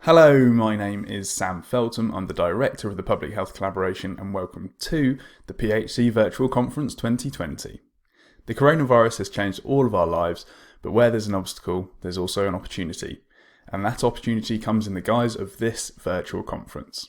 Hello, my name is Sam Feltham. I'm the Director of the Public Health Collaboration and welcome to the PhD Virtual Conference 2020. The coronavirus has changed all of our lives, but where there's an obstacle, there's also an opportunity. And that opportunity comes in the guise of this virtual conference.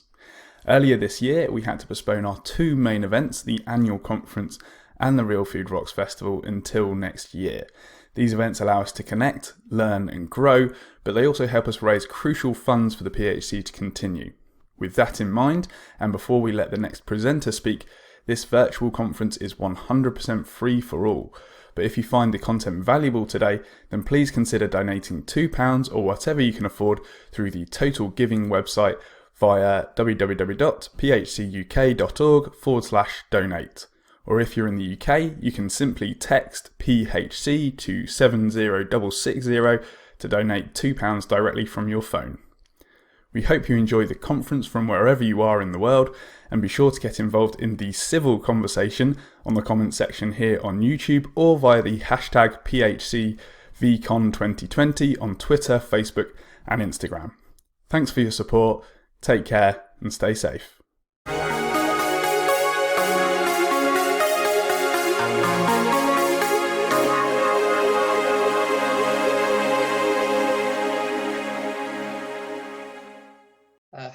Earlier this year, we had to postpone our two main events, the annual conference and the Real Food Rocks Festival, until next year. These events allow us to connect, learn and grow, but they also help us raise crucial funds for the PhD to continue. With that in mind, and before we let the next presenter speak, this virtual conference is 100% free for all. But if you find the content valuable today, then please consider donating £2 or whatever you can afford through the Total Giving website via www.phcuk.org/donate. Or if you're in the UK, you can simply text PHC to 70660 to donate £2 directly from your phone. We hope you enjoy the conference from wherever you are in the world, and be sure to get involved in the civil conversation on the comment section here on YouTube or via the hashtag PHCVCon2020 on Twitter, Facebook and Instagram. Thanks for your support, take care and stay safe.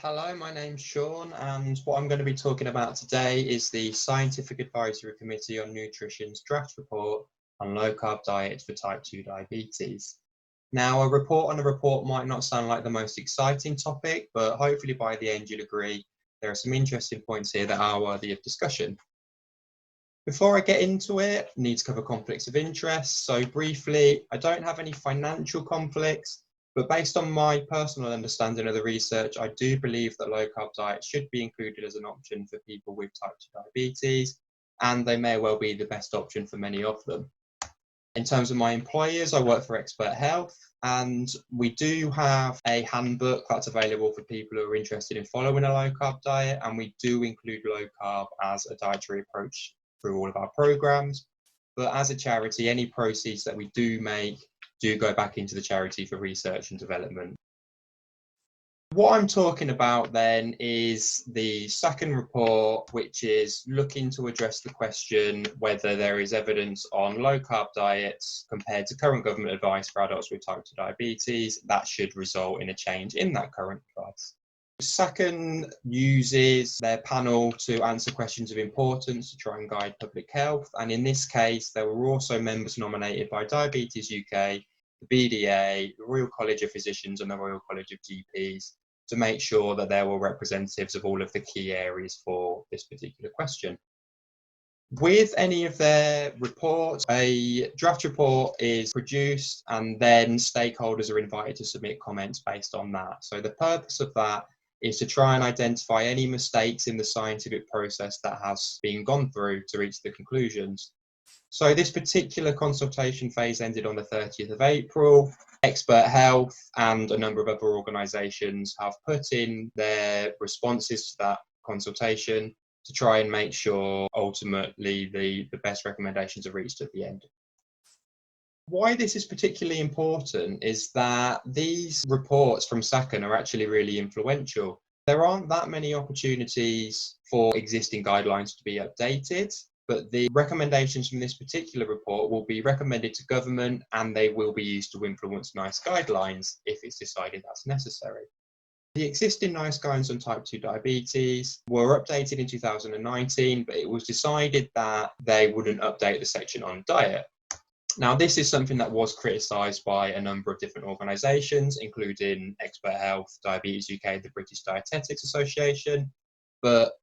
Hello, my name's Sean, and what I'm going to be talking about today is the Scientific Advisory Committee on Nutrition's draft report on low-carb diets for type 2 diabetes. Now, a report on a report might not sound like the most exciting topic, but hopefully by the end you'll agree there are some interesting points here that are worthy of discussion. Before I get into it, I need to cover conflicts of interest. So briefly, I don't have any financial conflicts. But based on my personal understanding of the research, I do believe that low-carb diets should be included as an option for people with type 2 diabetes, and they may well be the best option for many of them. In terms of my employers, I work for Expert Health, and we do have a handbook that's available for people who are interested in following a low-carb diet, and we do include low-carb as a dietary approach through all of our programs. But as a charity, any proceeds that we do make do go back into the charity for research and development. What I'm talking about then is the SACN report, which is looking to address the question whether there is evidence on low-carb diets compared to current government advice for adults with type 2 diabetes that should result in a change in that current advice. SACN uses their panel to answer questions of importance to try and guide public health, and in this case there were also members nominated by Diabetes UK, the BDA, the Royal College of Physicians and the Royal College of GPs to make sure that there were representatives of all of the key areas for this particular question. With any of their reports, a draft report is produced and then stakeholders are invited to submit comments based on that. So the purpose of that is to try and identify any mistakes in the scientific process that has been gone through to reach the conclusions. So this particular consultation phase ended on the 30th of April. Expert Health and a number of other organisations have put in their responses to that consultation to try and make sure ultimately the best recommendations are reached at the end. Why this is particularly important is that these reports from SACN are actually really influential. There aren't that many opportunities for existing guidelines to be updated, but the recommendations from this particular report will be recommended to government and they will be used to influence NICE guidelines if it's decided that's necessary. The existing NICE guidelines on type 2 diabetes were updated in 2019, but it was decided that they wouldn't update the section on diet. Now, this is something that was criticised by a number of different organisations, including Expert Health, Diabetes UK, the British Dietetics Association, but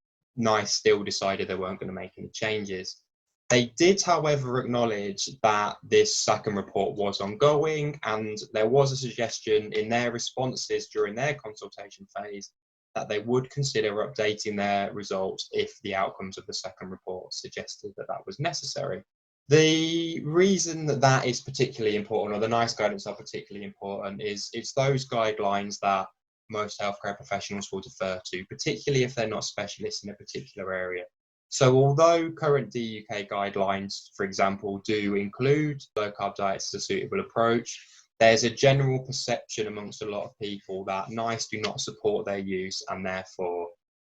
NICE still decided they weren't going to make any changes. They did, however, acknowledge that this SACN report was ongoing, and there was a suggestion in their responses during their consultation phase that they would consider updating their results if the outcomes of the SACN report suggested that that was necessary. The reason that that is particularly important, or the NICE guidance are particularly important, is it's those guidelines that most healthcare professionals will defer to, particularly if they're not specialists in a particular area. So although current DUK guidelines, for example, do include low-carb diets as a suitable approach, there's a general perception amongst a lot of people that NICE do not support their use, and therefore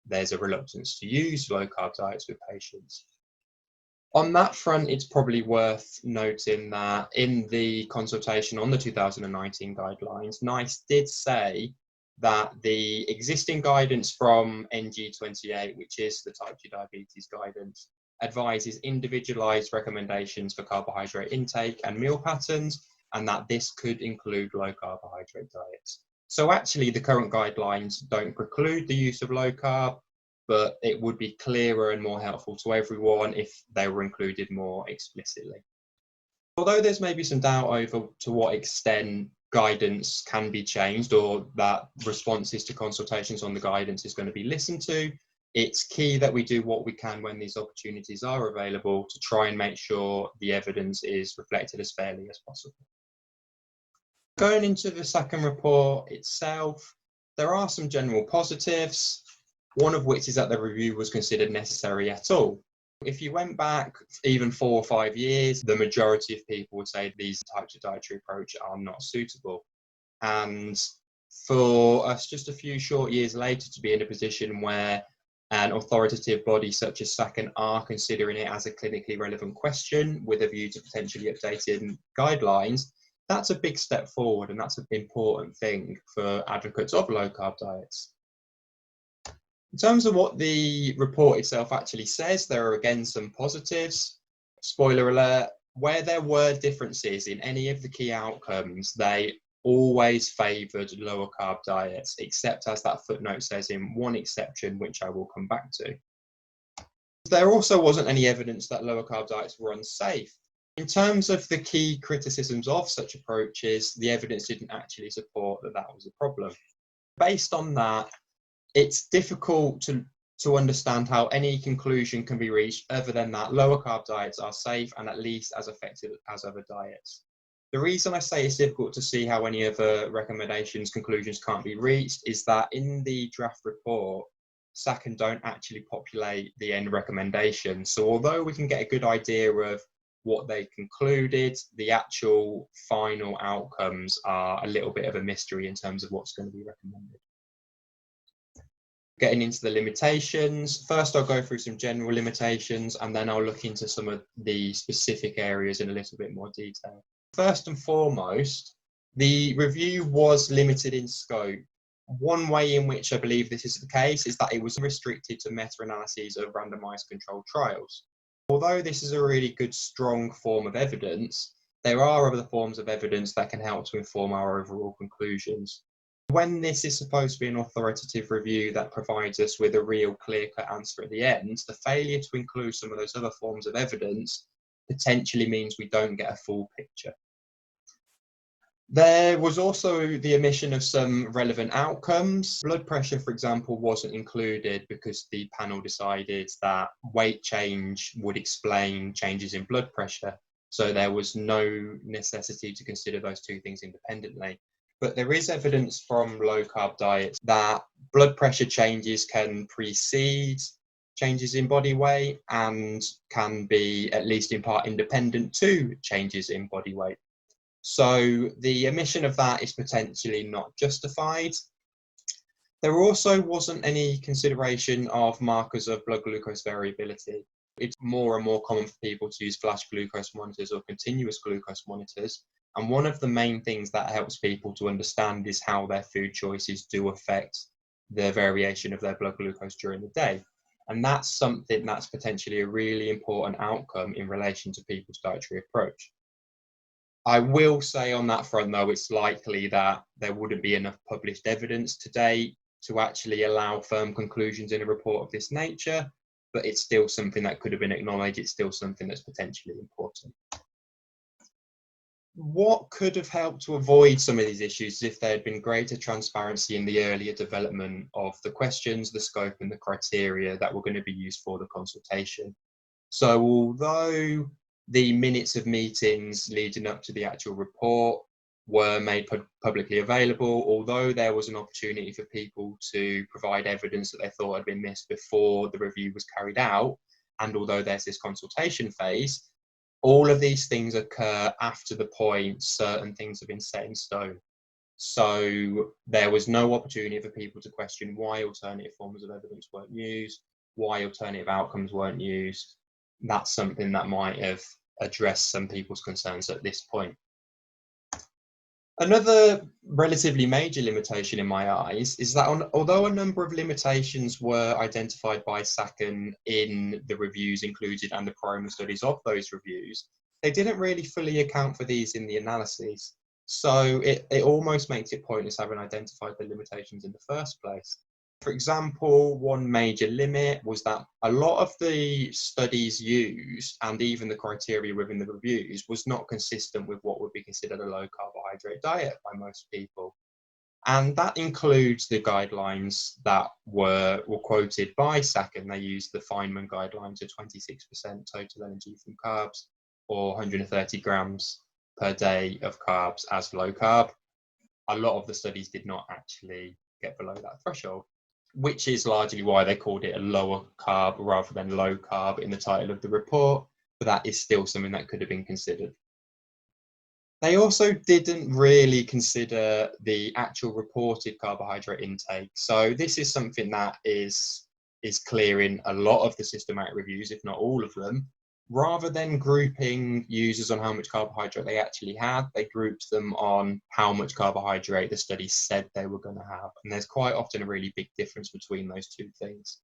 there's a reluctance to use low-carb diets with patients. On that front, it's probably worth noting that in the consultation on the 2019 guidelines, NICE did say that the existing guidance from NG28, which is the type 2 diabetes guidance, advises individualized recommendations for carbohydrate intake and meal patterns, and that this could include low carbohydrate diets. So actually the current guidelines don't preclude the use of low carb, but it would be clearer and more helpful to everyone if they were included more explicitly. Although there's maybe some doubt over to what extent guidance can be changed or that responses to consultations on the guidance is going to be listened to, it's key that we do what we can when these opportunities are available to try and make sure the evidence is reflected as fairly as possible. Going into the SACN report itself, there are some general positives, one of which is that the review was considered necessary at all. If you went back even 4 or 5 years, the majority of people would say these types of dietary approach are not suitable. And for us just a few short years later to be in a position where an authoritative body such as SACN are considering it as a clinically relevant question with a view to potentially updating guidelines, that's a big step forward, and that's an important thing for advocates of low-carb diets. In terms of what the report itself actually says, there are again some positives. Spoiler alert, where there were differences in any of the key outcomes, they always favoured lower carb diets, except as that footnote says in one exception, which I will come back to. There also wasn't any evidence that lower carb diets were unsafe. In terms of the key criticisms of such approaches, the evidence didn't actually support that that was a problem. Based on that, it's difficult to understand how any conclusion can be reached other than that lower carb diets are safe and at least as effective as other diets. The reason I say it's difficult to see how any other recommendations, conclusions can't be reached is that in the draft report, SACN don't actually populate the end recommendation. So although we can get a good idea of what they concluded, the actual final outcomes are a little bit of a mystery in terms of what's going to be recommended. Getting into the limitations, first I'll go through some general limitations and then I'll look into some of the specific areas in a little bit more detail. First and foremost, the review was limited in scope. One way in which I believe this is the case is that it was restricted to meta-analyses of randomized controlled trials. Although this is a really good, strong form of evidence, there are other forms of evidence that can help to inform our overall conclusions. When this is supposed to be an authoritative review that provides us with a real clear-cut answer at the end, the failure to include some of those other forms of evidence potentially means we don't get a full picture. There was also the omission of some relevant outcomes. Blood pressure, for example, wasn't included because the panel decided that weight change would explain changes in blood pressure. So there was no necessity to consider those two things independently. But there is evidence from low-carb diets that blood pressure changes can precede changes in body weight and can be, at least in part, independent to changes in body weight. So the omission of that is potentially not justified. There also wasn't any consideration of markers of blood glucose variability. It's more and more common for people to use flash glucose monitors or continuous glucose monitors. And one of the main things that helps people to understand is how their food choices do affect the variation of their blood glucose during the day. And that's something that's potentially a really important outcome in relation to people's dietary approach. I will say on that front, though, it's likely that there wouldn't be enough published evidence today to actually allow firm conclusions in a report of this nature, but it's still something that could have been acknowledged. It's still something that's potentially important. What could have helped to avoid some of these issues is if there had been greater transparency in the earlier development of the questions, the scope, and the criteria that were going to be used for the consultation. So although the minutes of meetings leading up to the actual report were made publicly available, although there was an opportunity for people to provide evidence that they thought had been missed before the review was carried out, and although there's this consultation phase, All of these things occur after the point certain things have been set in stone. So there was no opportunity for people to question why alternative forms of evidence weren't used, why alternative outcomes weren't used. That's something that might have addressed some people's concerns at this point. Another relatively major limitation in my eyes is that although a number of limitations were identified by SACN in the reviews included and the primary studies of those reviews, they didn't really fully account for these in the analyses. So it almost makes it pointless having identified the limitations in the first place. For example, one major limit was that a lot of the studies used and even the criteria within the reviews was not consistent with what would be considered a low carbohydrate diet by most people. And that includes the guidelines that were quoted by SACN. They used the Feynman guidelines of 26% total energy from carbs or 130 grams per day of carbs as low carb. A lot of the studies did not actually get below that threshold, which is largely why they called it a lower carb rather than low carb in the title of the report, but that is still something that could have been considered. They also didn't really consider the actual reported carbohydrate intake. So this is something that is clear in a lot of the systematic reviews, if not all of them. Rather than grouping users on how much carbohydrate they actually had, they grouped them on how much carbohydrate the study said they were going to have. And there's quite often a really big difference between those two things.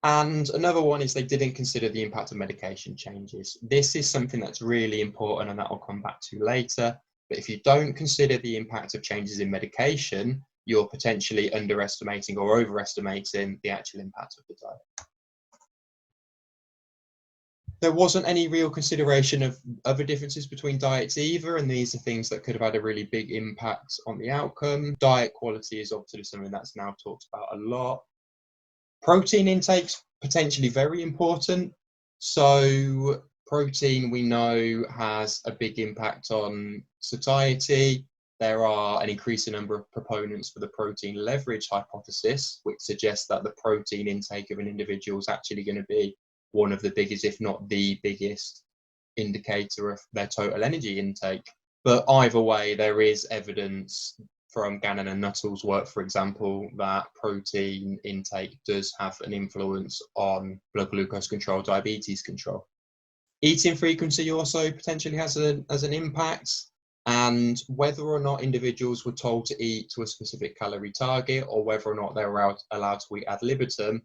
And another one is they didn't consider the impact of medication changes. This is something that's really important and that I'll come back to later. But if you don't consider the impact of changes in medication, you're potentially underestimating or overestimating the actual impact of the diet. There wasn't any real consideration of other differences between diets either, and these are things that could have had a really big impact on the outcome. Diet quality is obviously something that's now talked about a lot. Protein intake's potentially very important. So protein, we know, has a big impact on satiety. There are an increasing number of proponents for the protein leverage hypothesis, which suggests that the protein intake of an individual is actually going to be one of the biggest, if not the biggest, indicator of their total energy intake. But either way, there is evidence from Gannon and Nuttall's work, for example, that protein intake does have an influence on blood glucose control, diabetes control. Eating frequency also potentially has an impact, and whether or not individuals were told to eat to a specific calorie target or whether or not they were allowed to eat ad libitum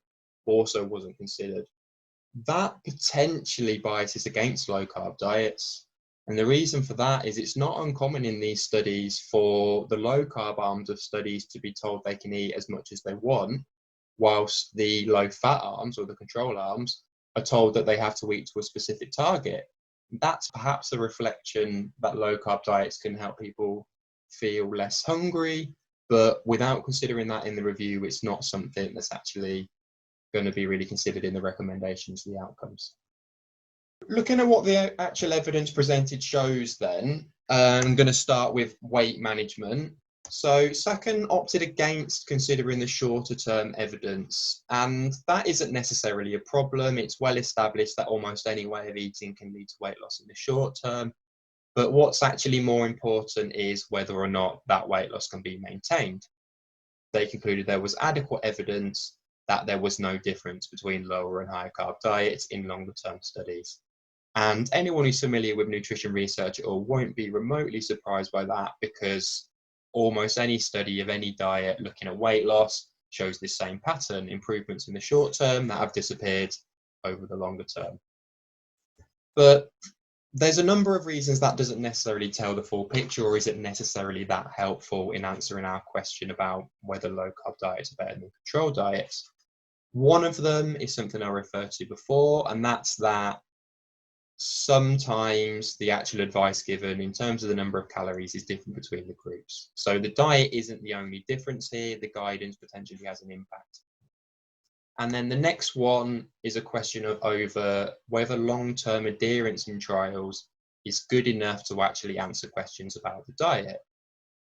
also wasn't considered. That potentially biases against low carb diets. And the reason for that is it's not uncommon in these studies for the low carb arms of studies to be told they can eat as much as they want, whilst the low fat arms or the control arms are told that they have to eat to a specific target. That's perhaps a reflection that low carb diets can help people feel less hungry, but without considering that in the review, it's not something that's actually going to be really considered in the recommendations, the outcomes. Looking at what the actual evidence presented shows then, I'm going to start with weight management. So SACN opted against considering the shorter term evidence, and that isn't necessarily a problem. It's well established that almost any way of eating can lead to weight loss in the short term. But what's actually more important is whether or not that weight loss can be maintained. They concluded there was adequate evidence that there was no difference between lower and higher carb diets in longer term studies. And anyone who's familiar with nutrition research or won't be remotely surprised by that, because almost any study of any diet looking at weight loss shows this same pattern: improvements in the short term that have disappeared over the longer term. But there's a number of reasons that doesn't necessarily tell the full picture, or isn't necessarily that helpful in answering our question about whether low carb diets are better than control diets. One of them is something I referred to before, and that's that sometimes the actual advice given in terms of the number of calories is different between the groups. So the diet isn't the only difference here, the guidance potentially has an impact. And then the next one is a question of over whether long-term adherence in trials is good enough to actually answer questions about the diet.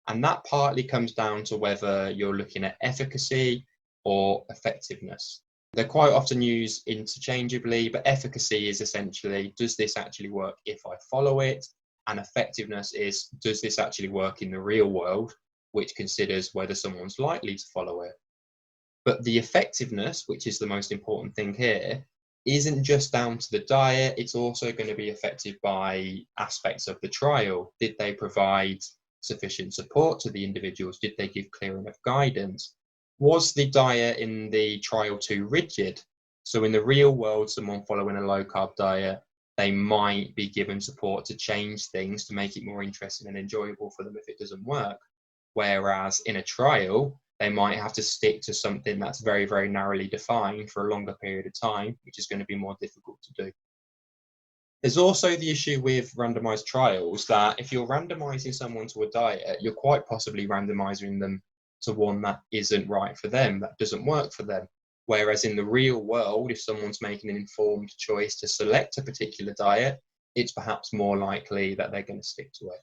And that partly comes down to whether you're looking at efficacy or effectiveness. They're quite often used interchangeably, but efficacy is essentially, does this actually work if I follow it? And effectiveness is, does this actually work in the real world, which considers whether someone's likely to follow it. But the effectiveness, which is the most important thing here, isn't just down to the diet, it's also going to be affected by aspects of the trial. Did they provide sufficient support to the individuals? Did they give clear enough guidance? Was the diet in the trial too rigid? So in the real world, someone following a low carb diet, they might be given support to change things to make it more interesting and enjoyable for them if it doesn't work. Whereas in a trial, they might have to stick to something that's very, very narrowly defined for a longer period of time, which is going to be more difficult to do. There's also the issue with randomized trials that if you're randomizing someone to a diet, you're quite possibly randomizing them to one that isn't right for them, that doesn't work for them. Whereas in the real world, if someone's making an informed choice to select a particular diet, it's perhaps more likely that they're going to stick to it.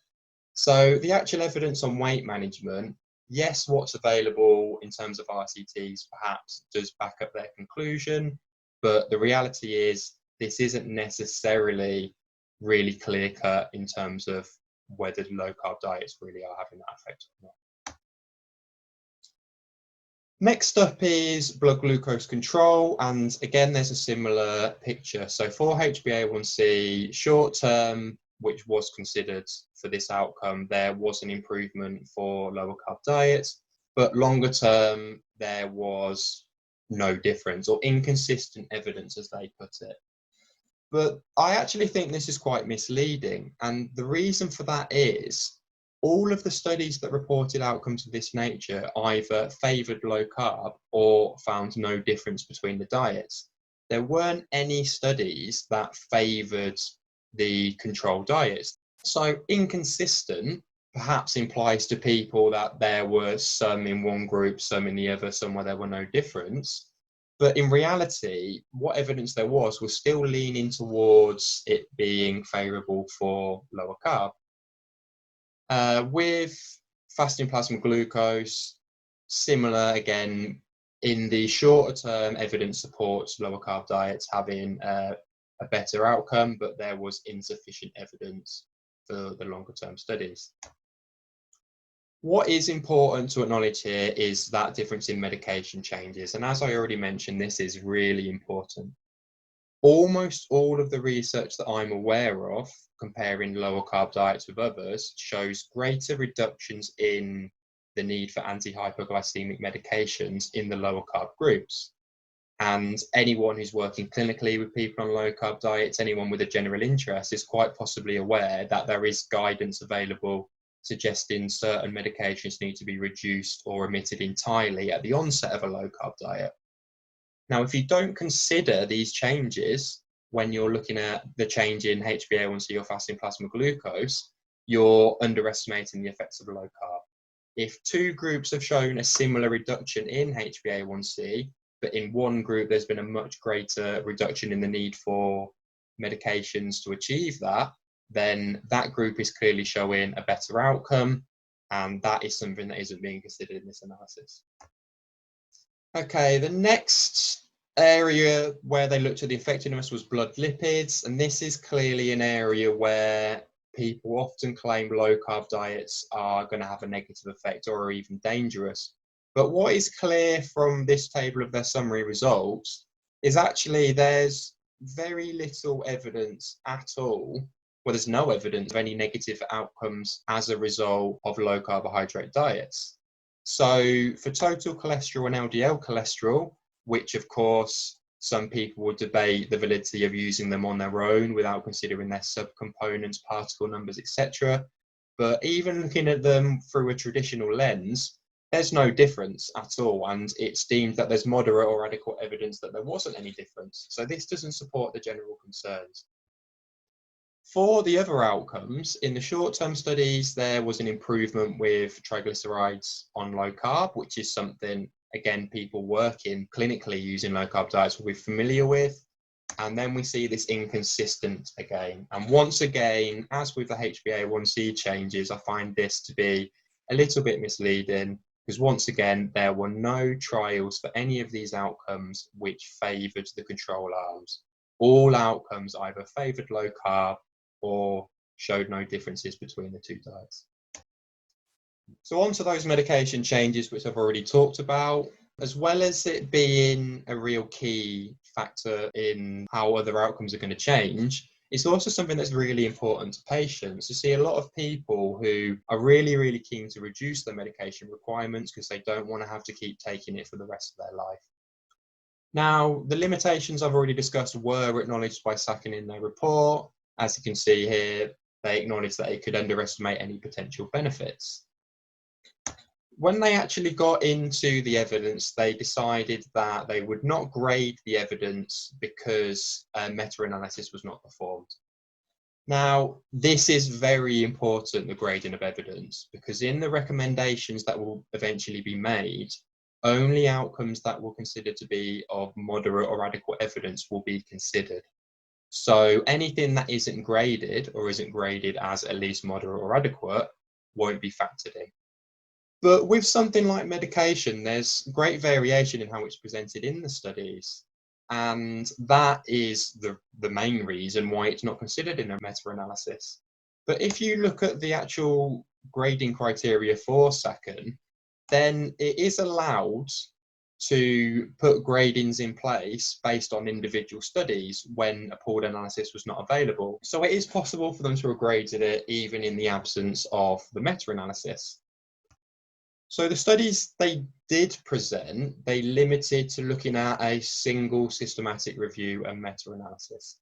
So the actual evidence on weight management, yes, what's available in terms of RCTs perhaps does back up their conclusion, but the reality is this isn't necessarily really clear cut in terms of whether low carb diets really are having that effect or not. Next up is blood glucose control, and again there's a similar picture. So for HbA1c short term, which was considered for this outcome, there was an improvement for lower carb diets, but longer term there was no difference or inconsistent evidence, as they put it. But I actually think this is quite misleading, and the reason for that is all of the studies that reported outcomes of this nature either favoured low carb or found no difference between the diets. There weren't any studies that favoured the control diets. So inconsistent perhaps implies to people that there were some in one group, some in the other, some where there were no difference. But in reality, what evidence there was still leaning towards it being favourable for lower carb. With fasting plasma glucose, similar again, in the shorter term, evidence supports lower carb diets having a better outcome, but there was insufficient evidence for the longer term studies. What is important to acknowledge here is that difference in medication changes. And as I already mentioned, this is really important. Almost all of the research that I'm aware of comparing lower carb diets with others shows greater reductions in the need for anti-hypoglycemic medications in the lower carb groups. And anyone who's working clinically with people on low carb diets, anyone with a general interest, is quite possibly aware that there is guidance available suggesting certain medications need to be reduced or omitted entirely at the onset of a low carb diet. Now, if you don't consider these changes when you're looking at the change in HbA1c or fasting plasma glucose, you're underestimating the effects of low carb. If two groups have shown a similar reduction in HbA1c, but in one group there's been a much greater reduction in the need for medications to achieve that, then that group is clearly showing a better outcome, and that is something that isn't being considered in this analysis. Okay, the next area where they looked at the effectiveness was blood lipids, and this is clearly an area where people often claim low carb diets are going to have a negative effect or are even dangerous. But what is clear from this table of their summary results is actually there's very little evidence at all. Well, there's no evidence of any negative outcomes as a result of low carbohydrate diets. So for total cholesterol and LDL cholesterol, which of course some people would debate the validity of using them on their own without considering their subcomponents, particle numbers, etc. But even looking at them through a traditional lens, there's no difference at all, and it's deemed that there's moderate or adequate evidence that there wasn't any difference. So this doesn't support the general concerns. For the other outcomes, in the short-term studies, there was an improvement with triglycerides on low carb, which is something, again, people working clinically using low carb diets will be familiar with. And then we see this inconsistent again. And once again, as with the HbA1c changes, I find this to be a little bit misleading. because once again, there were no trials for any of these outcomes which favoured the control arms. All outcomes either favoured low carb or showed no differences between the two diets. So on to those medication changes, which I've already talked about. As well as it being a real key factor in how other outcomes are going to change, it's also something that's really important to patients. You see a lot of people who are really, really keen to reduce their medication requirements because they don't want to have to keep taking it for the rest of their life. Now, the limitations I've already discussed were acknowledged by SACN in their report. As you can see here, they acknowledged that it could underestimate any potential benefits. When they actually got into the evidence, they decided that they would not grade the evidence because a meta-analysis was not performed. Now, this is very important, the grading of evidence, because in the recommendations that will eventually be made, only outcomes that were considered to be of moderate or adequate evidence will be considered. So anything that isn't graded or isn't graded as at least moderate or adequate won't be factored in. But with something like medication, there's great variation in how it's presented in the studies. And that is the main reason why it's not considered in a meta-analysis. But if you look at the actual grading criteria for SACN, then it is allowed to put gradings in place based on individual studies when a pooled analysis was not available. So it is possible for them to have graded it even in the absence of the meta-analysis. So the studies they did present, they limited to looking at a single systematic review and meta-analysis.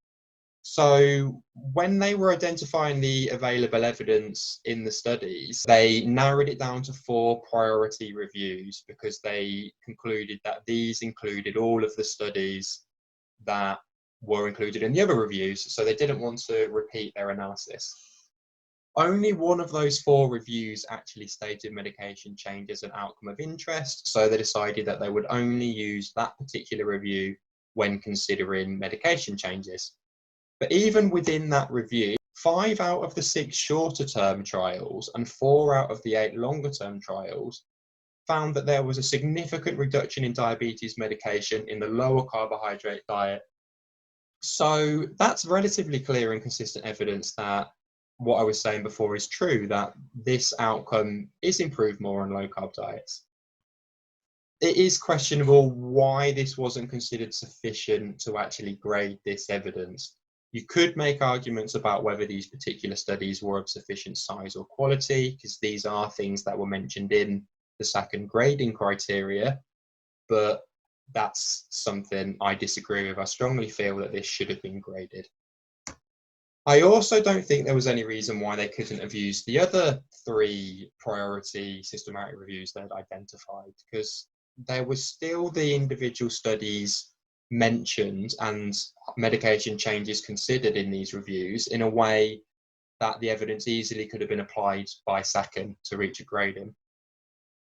So when they were identifying the available evidence in the studies, they narrowed it down to 4 priority reviews because they concluded that these included all of the studies that were included in the other reviews. So they didn't want to repeat their analysis. Only one of those 4 reviews actually stated medication change as an outcome of interest, so they decided that they would only use that particular review when considering medication changes. But even within that review, 5 out of the 6 shorter term trials and 4 out of the 8 longer term trials found that there was a significant reduction in diabetes medication in the lower carbohydrate diet. So that's relatively clear and consistent evidence that what I was saying before is true, that this outcome is improved more on low carb diets. It is questionable why this wasn't considered sufficient to actually grade this evidence. You could make arguments about whether these particular studies were of sufficient size or quality, because these are things that were mentioned in the SACN grading criteria, but that's something I disagree with. I strongly feel that this should have been graded. I also don't think there was any reason why they couldn't have used the other 3 priority systematic reviews they'd identified, because there was still the individual studies mentioned and medication changes considered in these reviews in a way that the evidence easily could have been applied by SACN to reach a grading.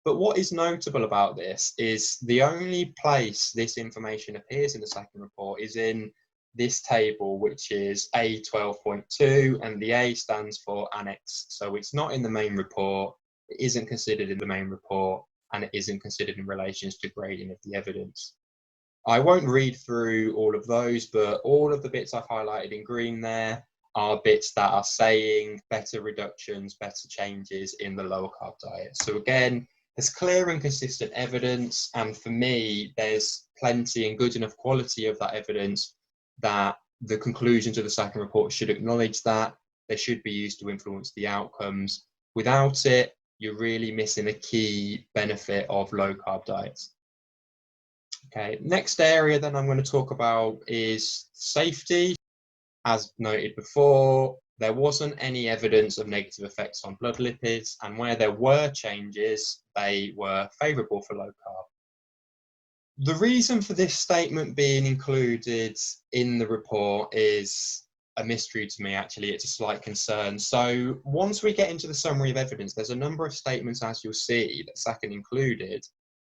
But what is notable about this is the only place this information appears in the SACN report is in this table, which is A12.2, and the A stands for Annex. So it's not in the main report, it isn't considered in the main report, and it isn't considered in relation to grading of the evidence. I won't read through all of those, but all of the bits I've highlighted in green there are bits that are saying better reductions, better changes in the lower carb diet. So again, there's clear and consistent evidence, and for me, there's plenty and good enough quality of that evidence that the conclusions of the SACN report should acknowledge that they should be used to influence the outcomes. Without it, you're really missing a key benefit of low carb diets. Okay, next area then I'm going to talk about is safety. As noted before, there wasn't any evidence of negative effects on blood lipids, and where there were changes, they were favourable for low carb. The reason for this statement being included in the report is a mystery to me, actually. It's a slight concern. So once we get into the summary of evidence, there's a number of statements, as you'll see, that SACN included,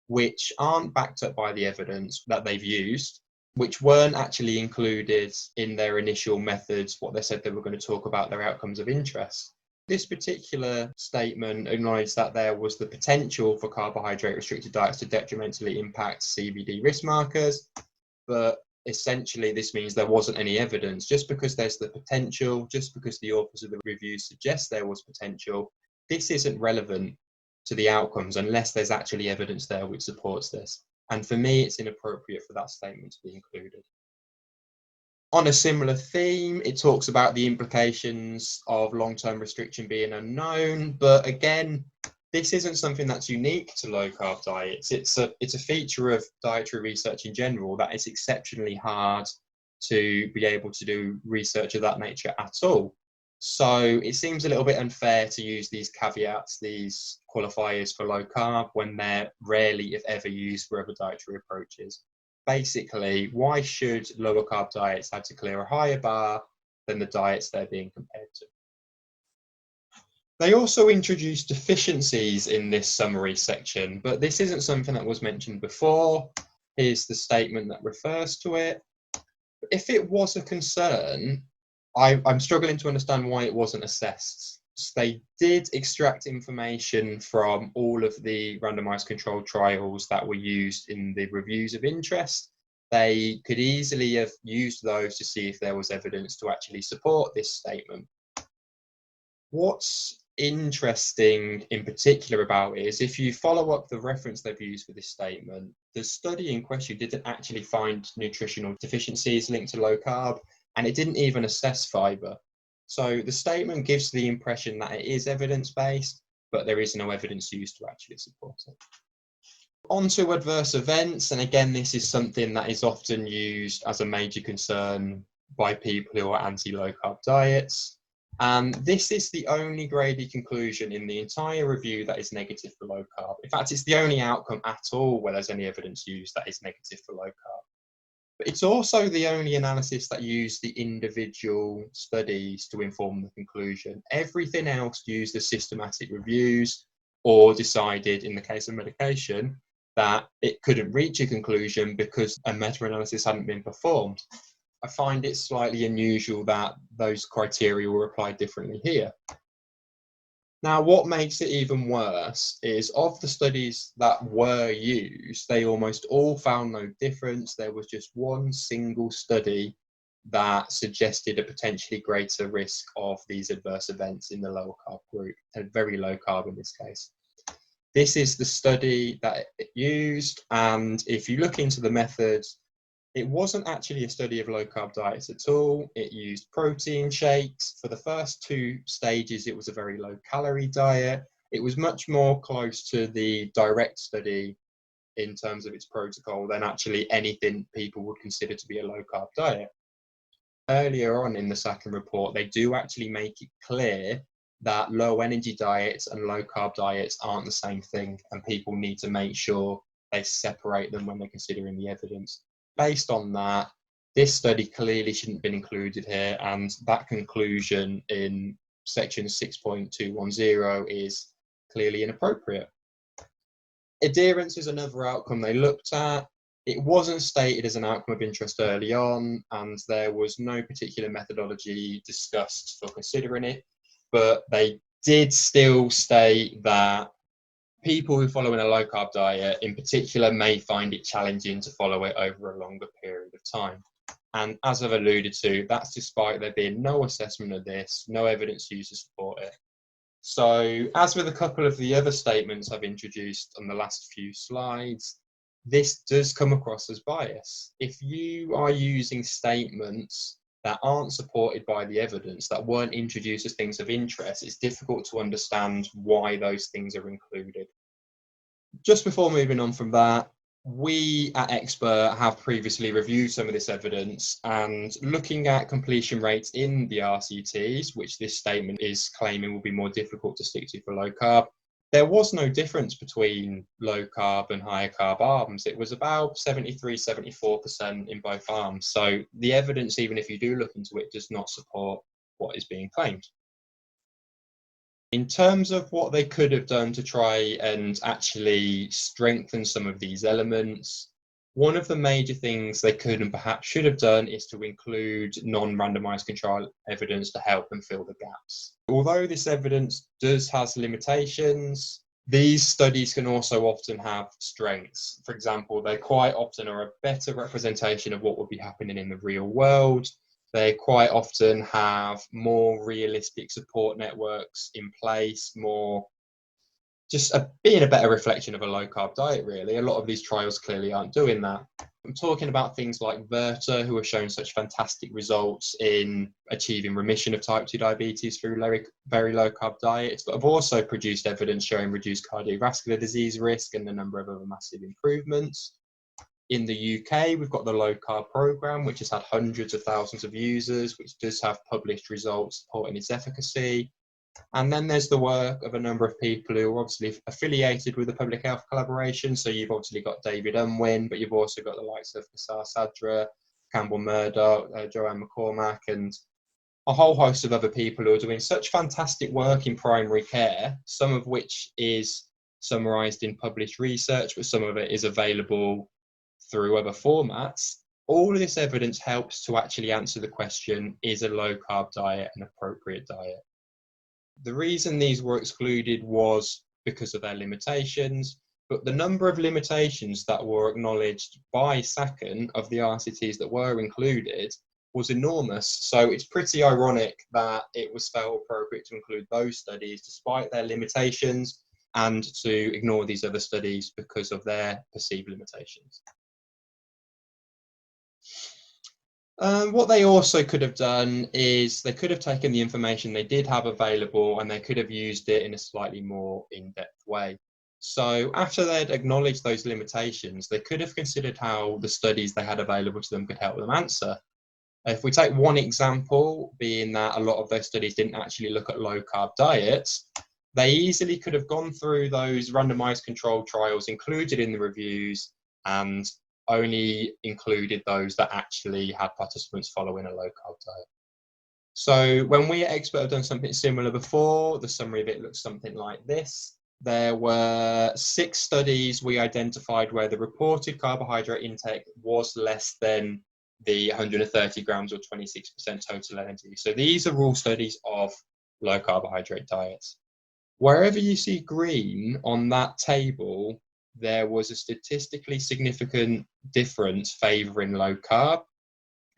which aren't backed up by the evidence that they've used, which weren't actually included in their initial methods, what they said they were going to talk about, their outcomes of interest. This particular statement acknowledged that there was the potential for carbohydrate-restricted diets to detrimentally impact CVD risk markers, but essentially this means there wasn't any evidence. Just because there's the potential, just because the authors of the review suggest there was potential, this isn't relevant to the outcomes unless there's actually evidence there which supports this. And for me, it's inappropriate for that statement to be included. On a similar theme, it talks about the implications of long-term restriction being unknown, but again, this isn't something that's unique to low-carb diets. It's a feature of dietary research in general that it's exceptionally hard to be able to do research of that nature at all. So it seems a little bit unfair to use these caveats, these qualifiers for low-carb when they're rarely, if ever, used for other dietary approaches. Basically, why should lower carb diets have to clear a higher bar than the diets they're being compared to? They also introduced deficiencies in this summary section, but this isn't something that was mentioned before. Here's the statement that refers to it. If it was a concern, I'm struggling to understand why it wasn't assessed. They did extract information from all of the randomized controlled trials that were used in the reviews of interest. They could easily have used those to see if there was evidence to actually support this statement. What's interesting in particular about it is if you follow up the reference they've used for this statement, the study in question didn't actually find nutritional deficiencies linked to low carb, and it didn't even assess fiber. So the statement gives the impression that it is evidence-based, but there is no evidence used to actually support it. On to adverse events, and again, this is something that is often used as a major concern by people who are anti-low-carb diets. And this is the only graded conclusion in the entire review that is negative for low carb. In fact, it's the only outcome at all where there's any evidence used that is negative for low carb. But it's also the only analysis that used the individual studies to inform the conclusion. Everything else used the systematic reviews or decided, in the case of medication, that it couldn't reach a conclusion because a meta-analysis hadn't been performed. I find it slightly unusual that those criteria were applied differently here. Now, what makes it even worse is of the studies that were used, they almost all found no difference. There was just one single study that suggested a potentially greater risk of these adverse events in the lower carb group, and very low carb in this case. This is the study that it used, and if you look into the methods, it wasn't actually a study of low-carb diets at all. It used protein shakes. For the first two stages, it was a very low-calorie diet. It was much more close to the direct study in terms of its protocol than actually anything people would consider to be a low-carb diet. Earlier on in the SACN report, they do actually make it clear that low-energy diets and low-carb diets aren't the same thing, and people need to make sure they separate them when they're considering the evidence. Based on that, this study clearly shouldn't have been included here, and that conclusion in section 6.210 is clearly inappropriate. Adherence is another outcome they looked at. It wasn't stated as an outcome of interest early on, and there was no particular methodology discussed for considering it, but they did still state that people who follow in a low-carb diet in particular may find it challenging to follow it over a longer period of time. And as I've alluded to, that's despite there being no assessment of this, no evidence used to support it. So as with a couple of the other statements I've introduced on the last few slides, this does come across as bias. If you are using statements that aren't supported by the evidence, that weren't introduced as things of interest, it's difficult to understand why those things are included. Just before moving on from that, we at Expert have previously reviewed some of this evidence, and looking at completion rates in the RCTs, which this statement is claiming will be more difficult to stick to for low carb, there was no difference between low carb and higher carb arms. It was about 73-74% in both arms. So the evidence, even if you do look into it, does not support what is being claimed. In terms of what they could have done to try and actually strengthen some of these elements, One of the major things they could and perhaps should have done is to include non-randomized control evidence to help them fill the gaps. Although this evidence has limitations, these studies can also often have strengths. For example, they quite often are a better representation of what would be happening in the real world. They quite often have more realistic support networks in place, more just being a better reflection of a low carb diet, really. A lot of these trials clearly aren't doing that. I'm talking about things like Verta, who have shown such fantastic results in achieving remission of type 2 diabetes through very low carb diets, but have also produced evidence showing reduced cardiovascular disease risk and a number of other massive improvements. In the UK, we've got the Low Carb Programme, which has had hundreds of thousands of users, which does have published results supporting its efficacy. And then there's the work of a number of people who are obviously affiliated with the public health collaboration. So you've obviously got David Unwin, but you've also got the likes of Kassar Sadra, Campbell Murdoch, Joanne McCormack, and a whole host of other people who are doing such fantastic work in primary care, some of which is summarised in published research, but some of it is available through other formats. All of this evidence helps to actually answer the question, is a low carb diet an appropriate diet? The reason these were excluded was because of their limitations, but the number of limitations that were acknowledged by SACN of the RCTs that were included was enormous. So it's pretty ironic that it was felt appropriate to include those studies despite their limitations and to ignore these other studies because of their perceived limitations. What they also could have done is they could have taken the information they did have available and they could have used it in a slightly more in-depth way. So after they'd acknowledged those limitations, they could have considered how the studies they had available to them could help them answer. If we take one example, being that a lot of those studies didn't actually look at low-carb diets, they easily could have gone through those randomized controlled trials included in the reviews and only included those that actually had participants following a low-carb diet. So when we at Expert have done something similar before, the summary of it looks something like this. There were 6 studies we identified where the reported carbohydrate intake was less than the 130 grams or 26% total energy. So these are all studies of low carbohydrate diets. Wherever you see green on that table, there was a statistically significant difference favouring low carb.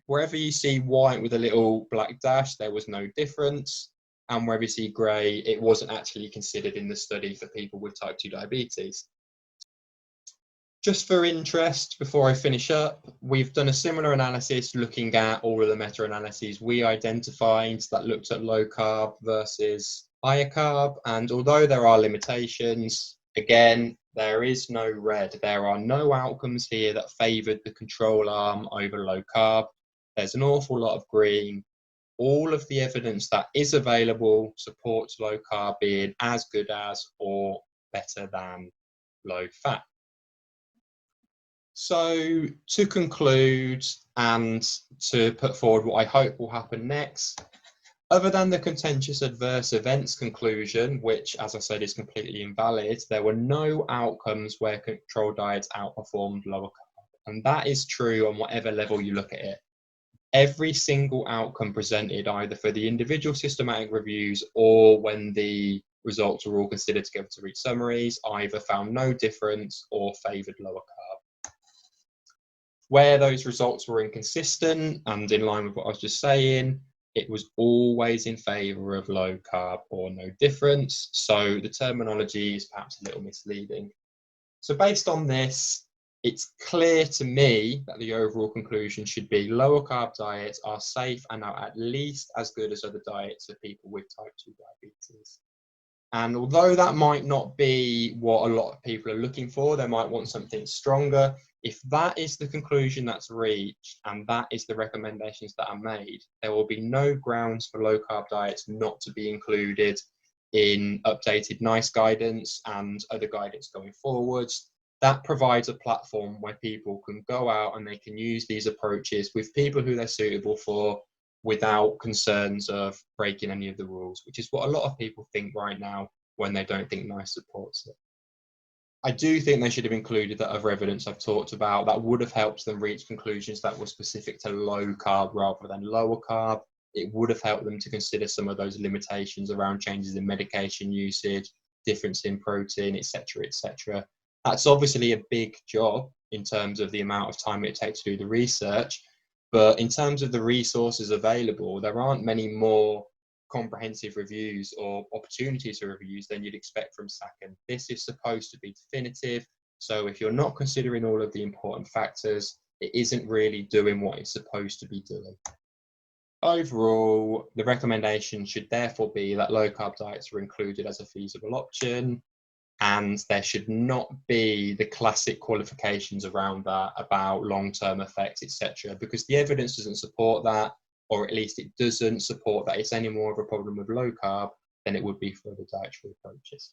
Wherever you see white with a little black dash, there was no difference. And wherever you see grey, it wasn't actually considered in the study for people with type 2 diabetes. Just for interest, before I finish up, we've done a similar analysis looking at all of the meta-analyses we identified that looked at low carb versus higher carb. And although there are limitations, again, there is no red. There are no outcomes here that favoured the control arm over low carb. There's an awful lot of green. All of the evidence that is available supports low carb being as good as or better than low fat. So to conclude and to put forward what I hope will happen next, other than the contentious adverse events conclusion, which, as I said, is completely invalid, there were no outcomes where control diets outperformed lower carb. And that is true on whatever level you look at it. Every single outcome presented either for the individual systematic reviews or when the results were all considered together to reach summaries, either found no difference or favoured lower carb. Where those results were inconsistent and in line with what I was just saying, it was always in favour of low carb or no difference. So the terminology is perhaps a little misleading. So based on this, it's clear to me that the overall conclusion should be lower carb diets are safe and are at least as good as other diets for people with type 2 diabetes. And although that might not be what a lot of people are looking for, they might want something stronger. If that is the conclusion that's reached and that is the recommendations that are made, there will be no grounds for low carb diets not to be included in updated NICE guidance and other guidance going forwards. That provides a platform where people can go out and they can use these approaches with people who they're suitable for without concerns of breaking any of the rules, which is what a lot of people think right now when they don't think NICE supports it. I do think they should have included that other evidence I've talked about that would have helped them reach conclusions that were specific to low carb rather than lower carb. It would have helped them to consider some of those limitations around changes in medication usage, difference in protein, etc., etc. That's obviously a big job in terms of the amount of time it takes to do the research, but in terms of the resources available, there aren't many more comprehensive reviews or opportunities for reviews than you'd expect from SACN. This is supposed to be definitive, so if you're not considering all of the important factors, it isn't really doing what it's supposed to be doing. Overall, the recommendation should therefore be that low carb diets are included as a feasible option, and there should not be the classic qualifications around that about long-term effects, etc., because the evidence doesn't support that, or at least it doesn't support that it's any more of a problem with low carb than it would be for other dietary approaches.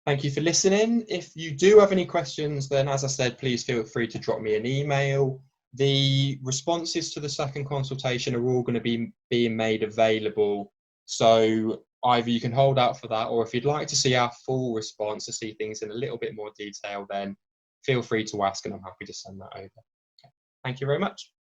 Thank you for listening. If you do have any questions, then as I said, please feel free to drop me an email. The responses to the second consultation are all going to be being made available. So either you can hold out for that, or if you'd like to see our full response to see things in a little bit more detail, then feel free to ask and I'm happy to send that over. Okay. Thank you very much.